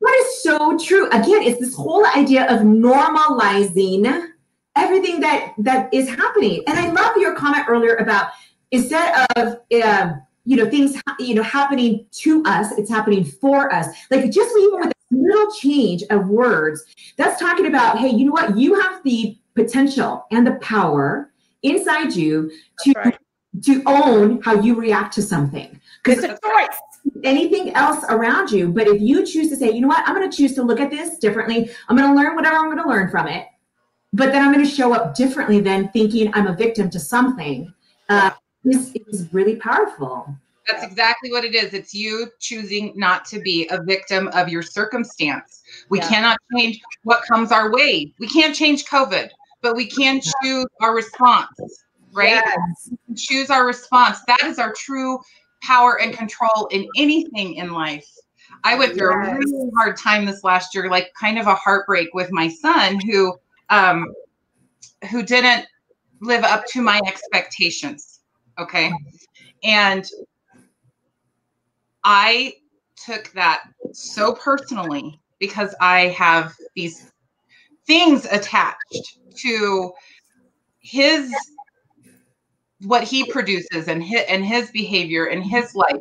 That is so true. Again, it's this whole idea of normalizing everything that is happening. And I love your comment earlier about, instead of things happening to us, it's happening for us. Like, just even with a little change of words, that's talking about, hey, you know what? You have the potential and the power inside you to own how you react to something. Because it's a choice. Anything else around you. But if you choose to say, you know what, I'm going to choose to look at this differently. I'm going to learn whatever I'm going to learn from it. But then I'm going to show up differently than thinking I'm a victim to something. Is really powerful. That's exactly what it is. It's you choosing not to be a victim of your circumstance. We cannot change what comes our way. We can't change COVID, but we can choose our response, right? Yes. We can choose our response. That is our true power and control in anything in life. I went through a really hard time this last year, like kind of a heartbreak with my son who didn't live up to my expectations. Okay. And I took that so personally, because I have these things attached to what he produces and his behavior and his life.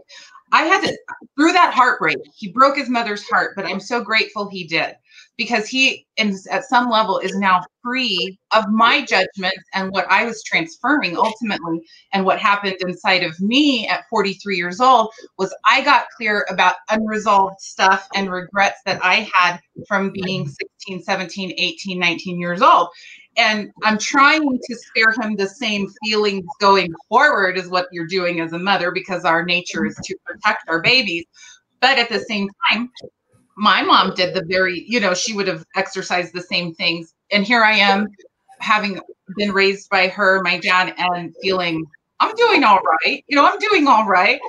I had to, through that heartbreak, he broke his mother's heart, but I'm so grateful he did, because he, at some level, is now free of my judgments and what I was transferring ultimately. And what happened inside of me at 43 years old was I got clear about unresolved stuff and regrets that I had from being 16, 17, 18, 19 years old. And I'm trying to spare him the same feelings going forward as what you're doing as a mother, because our nature is to protect our babies. But at the same time, my mom did the very, she would have exercised the same things. And here I am, having been raised by her, my dad, and feeling I'm doing all right. I'm doing all right,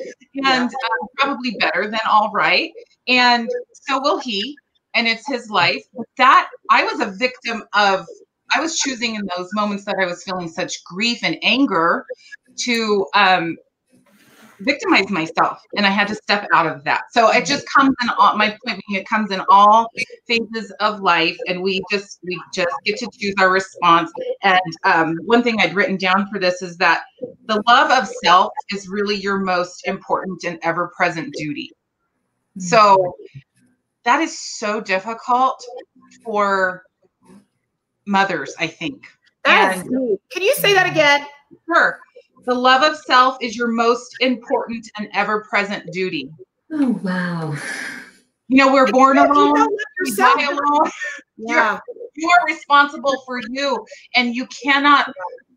and probably better than all right. And so will he, and it's his life. But that I was a victim of. I was choosing in those moments that I was feeling such grief and anger to victimize myself, and I had to step out of that. So it just comes in all, my point being, it comes in all phases of life, and we just get to choose our response. And one thing I'd written down for this is that the love of self is really your most important and ever-present duty. So that is so difficult for mothers, I think. Can you say that again? Sure. The love of self is your most important and ever-present duty. Oh, wow. We're born alone. We die alone. Yeah. You are responsible for you, and you cannot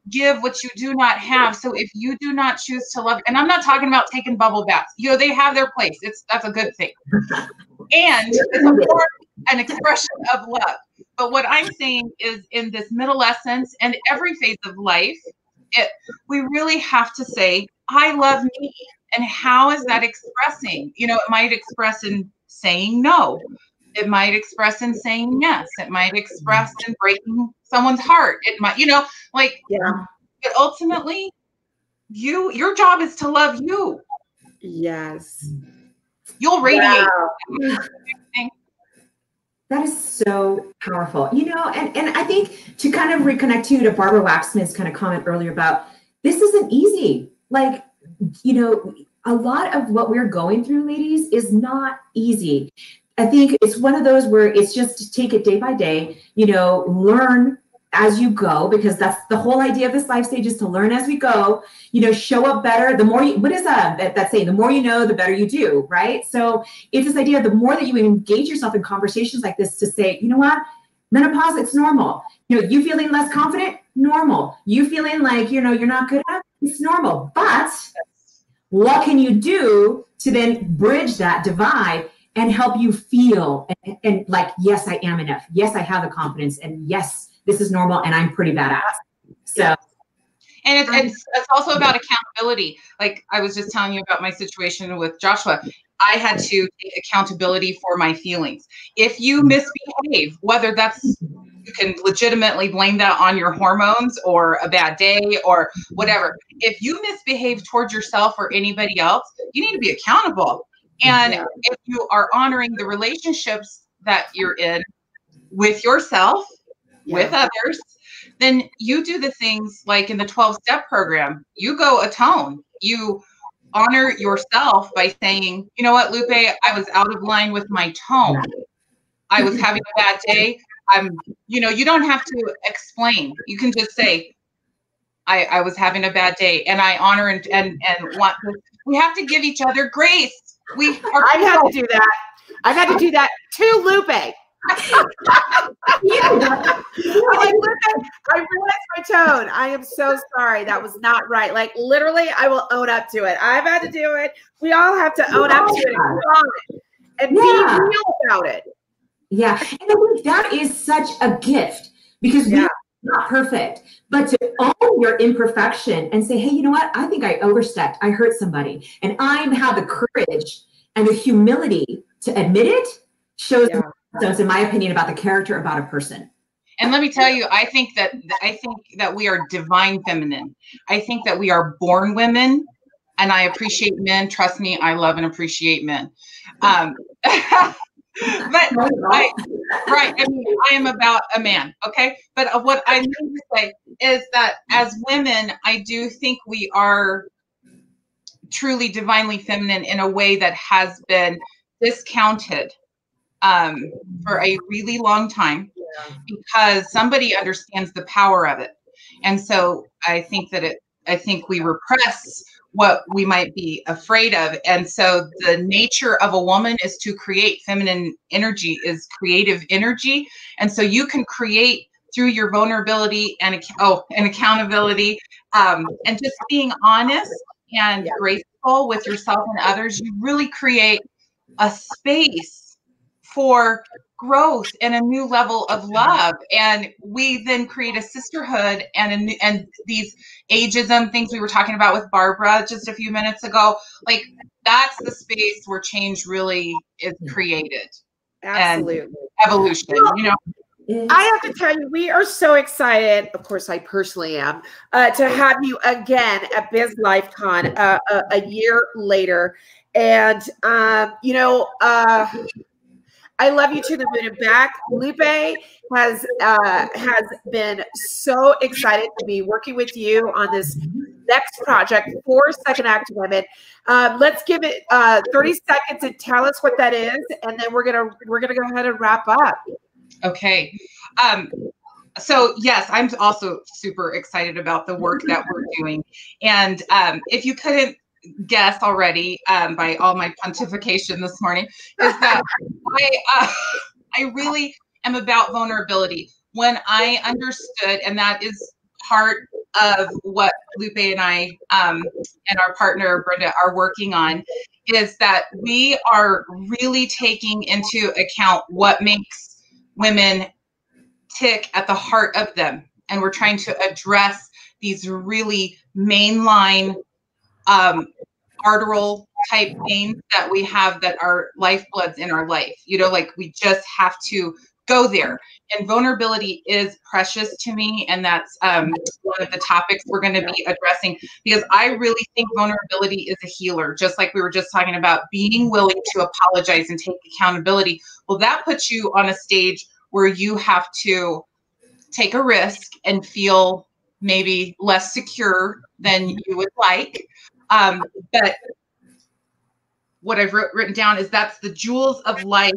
give what you do not have. So if you do not choose to love, and I'm not talking about taking bubble baths. They have their place. That's a good thing. And it's a form, an expression of love. But what I'm saying is, in this Middlescence and every phase of life, we really have to say, I love me. And how is that expressing? It might express in saying no. It might express in saying yes. It might express in breaking someone's heart. It might, like, Yeah. but ultimately, your job is to love you. Yes. You'll radiate. Wow. That is so powerful. And I think to kind of reconnect to Barbara Waxman's kind of comment earlier about this isn't easy. Like, a lot of what we're going through, ladies, is not easy. I think it's one of those where it's just to take it day by day, learn as you go, because that's the whole idea of this life stage, is to learn as we go, show up better. The more what is that saying? The more you know, the better you do, right? So it's this idea, the more that you engage yourself in conversations like this, to say, you know what, menopause, it's normal. You feeling less confident, normal. You feeling like, you're not good enough, it's normal. But what can you do to then bridge that divide and help you feel and like, yes, I am enough. Yes, I have the confidence. And yes, this is normal. And I'm pretty badass. So. And it's also about accountability. Like I was just telling you about my situation with Joshua. I had to take accountability for my feelings. If you misbehave, whether that's, you can legitimately blame that on your hormones or a bad day or whatever. If you misbehave towards yourself or anybody else, you need to be accountable. And if you are honoring the relationships that you're in with yourself, with others, then you do the things like in the 12-step program, you go atone. You honor yourself by saying, you know what, Lupe, I was out of line with my tone. I was having a bad day. You don't have to explain. You can just say, I was having a bad day, and I honor and want to. We have to give each other grace. I've had to do that. I've had to do that to Lupe. I'm like, Lupe, I realized my tone. I am so sorry. That was not right. Like literally, I will own up to it. I've had to do it. We all have to own up to it and be real about it. Yeah. And I think that is such a gift, because we are not perfect, but to own your imperfection and say, hey, you know what? I think I overstepped. I hurt somebody. And I have the courage and the humility to admit it, shows in my opinion, about the character about a person. And let me tell you, I think that we are divine feminine. I think that we are born women, and I appreciate men. Trust me, I love and appreciate men. But I mean, I am about a man, okay? But what I mean to say is that as women, I do think we are truly divinely feminine in a way that has been discounted for a really long time, because somebody understands the power of it. And so I think we repress what we might be afraid of. And so the nature of a woman is to create. Feminine energy is creative energy. And so you can create through your vulnerability and accountability, and just being honest and graceful with yourself and others. You really create a space for growth and a new level of love. And we then create a sisterhood and these ageism things we were talking about with Barbara just a few minutes ago. Like that's the space where change really is created. Absolutely. And evolution, I have to tell you, we are so excited. Of course, I personally am, to have you again at Biz LifeCon a year later. And, I love you to the moon and back. Lupe has been so excited to be working with you on this next project for Second Act Women. Let's give it 30 seconds and tell us what that is, and then we're gonna go ahead and wrap up. Okay. So yes, I'm also super excited about the work that we're doing. And if you couldn't guess already by all my pontification this morning, is that I really am about vulnerability. When I understood, and that is part of what Lupe and I and our partner Brenda are working on, is that we are really taking into account what makes women tick at the heart of them. And we're trying to address these really mainline arterial type pains that we have that are lifebloods in our life. You know, like we just have to go there. And vulnerability is precious to me. And that's one of the topics we're going to be addressing, because I really think vulnerability is a healer, just like we were just talking about being willing to apologize and take accountability. Well, that puts you on a stage where you have to take a risk and feel maybe less secure than you would like. But what I've written down is that's the jewels of life,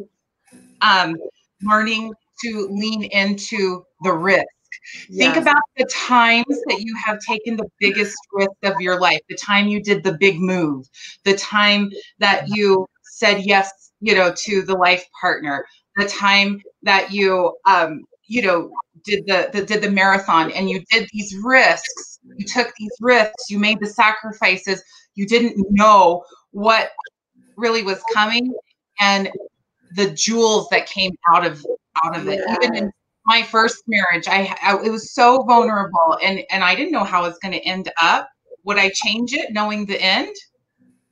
learning to lean into the risk. Yes. Think about the times that you have taken the biggest risk of your life, the time you did the big move, the time that you said yes, you know, to the life partner, the time that you, you know, did the marathon, and you did these risks, you took these risks, you made the sacrifices, you didn't know what really was coming, and the jewels that came out of it. Even in my first marriage, it was so vulnerable, and I didn't know how it was going to end up. Would I change it knowing the end?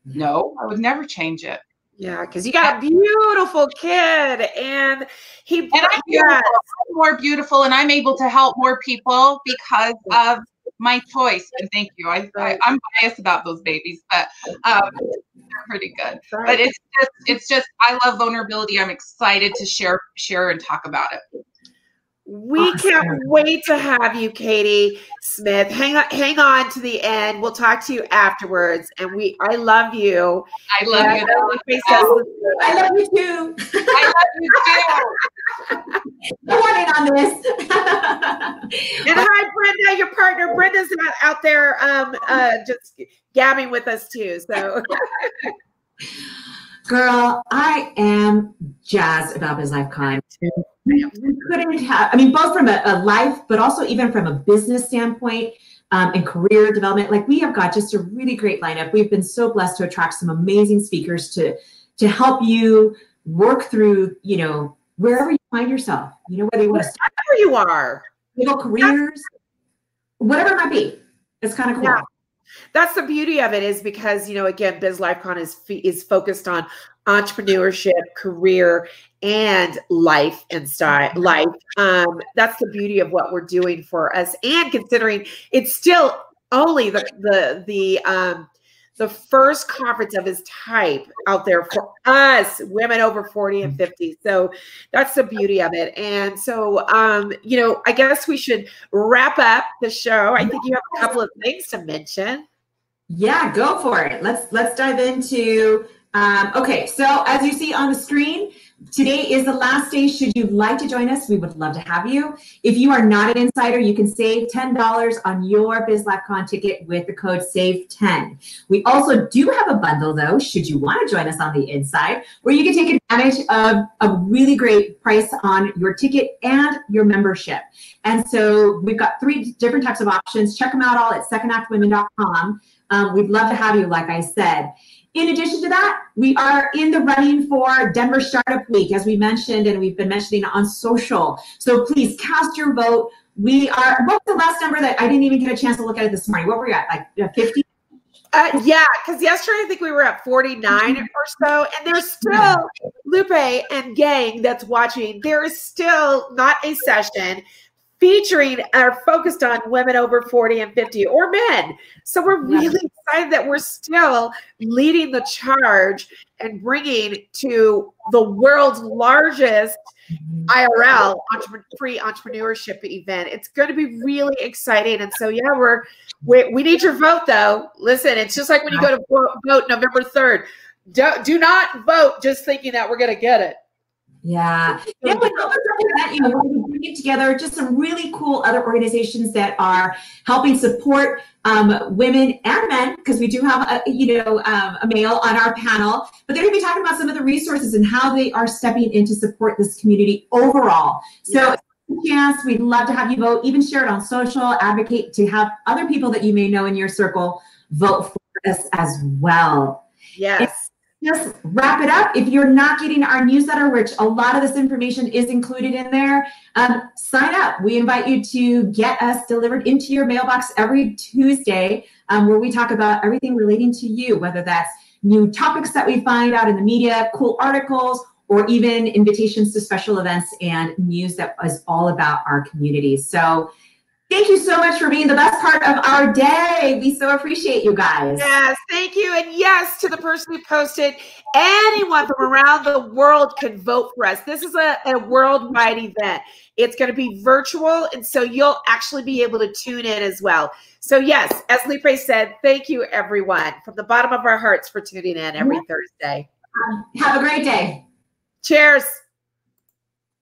No, I would never change it. Yeah, because you got a beautiful kid, and I'm more beautiful, and I'm able to help more people because of my choice. And thank you. I'm biased about those babies, but they're pretty good. But it's just I love vulnerability. I'm excited to share and talk about it. We can't wait to have you, Katie Smith. Hang on to the end. We'll talk to you afterwards. And I love you. I love you. I love you too. I love you too. I want in on this. And hi, Brenda, your partner. Brenda's out there just gabbing with us too. So. Girl, I am jazzed about BizLifeCon. We couldn't have, I mean, both from a life, but also even from a business standpoint and career development. Like, we have got just a really great lineup. We've been so blessed to attract some amazing speakers to help you work through, you know, wherever you find yourself, you know, whether you want to start where you are, you know, careers, whatever it might be. It's kind of cool. Yeah. That's the beauty of it, is because, you know, again, BizLifeCon is focused on entrepreneurship, career, and life and style. That's the beauty of what we're doing for us, and considering it's still only the first conference of its type out there for us, women over 40 and 50. So that's the beauty of it. And so, you know, I guess we should wrap up the show. I think you have a couple of things to mention. Yeah, go for it. Let's dive into, okay, so as you see on the screen, today is the last day. Should you like to join us, we would love to have you. If you are not an insider, you can save $10 on your BizLifeCon ticket with the code SAVE10. We also do have a bundle, though, should you want to join us on the inside, where you can take advantage of a really great price on your ticket and your membership. And so we've got 3 different types of options. Check them out all at SecondActWomen.com. We'd love to have you, like I said. In addition to that, we are in the running for Denver Startup Week, as we mentioned, and we've been mentioning on social. So please cast your vote. We are, what was the last number that I didn't even get a chance to look at it this morning? What were we at, like 50? Yeah, because yesterday I think we were at 49 or so, and there's still Lupe and gang that's watching. There is still not a session featuring or focused on women over 40 and 50 or men. So we're really excited that we're still leading the charge and bringing to the world's largest IRL free entrepreneurship event. It's going to be really exciting. And so, yeah, we need your vote, though. Listen, it's just like when you go to vote November 3rd. Do not vote just thinking that we're going to get it. Yeah. Then we represent you. We're bringing together just some really cool other organizations that are helping support women and men, because we do have a male on our panel, but they're going to be talking about some of the resources and how they are stepping in to support this community overall. So yes, we'd love to have you vote, even share it on social, advocate to have other people that you may know in your circle vote for us as well. Yes. Just wrap it up. If you're not getting our newsletter, which a lot of this information is included in there, sign up. We invite you to get us delivered into your mailbox every Tuesday, where we talk about everything relating to you, whether that's new topics that we find out in the media, cool articles, or even invitations to special events and news that is all about our community. So thank you so much for being the best part of our day. We so appreciate you guys. Yes, thank you. And yes, to the person who posted, anyone from around the world can vote for us. This is a worldwide event. It's going to be virtual, and so you'll actually be able to tune in as well. So yes, as Lupe said, thank you everyone from the bottom of our hearts for tuning in every Thursday. Have a great day. Cheers.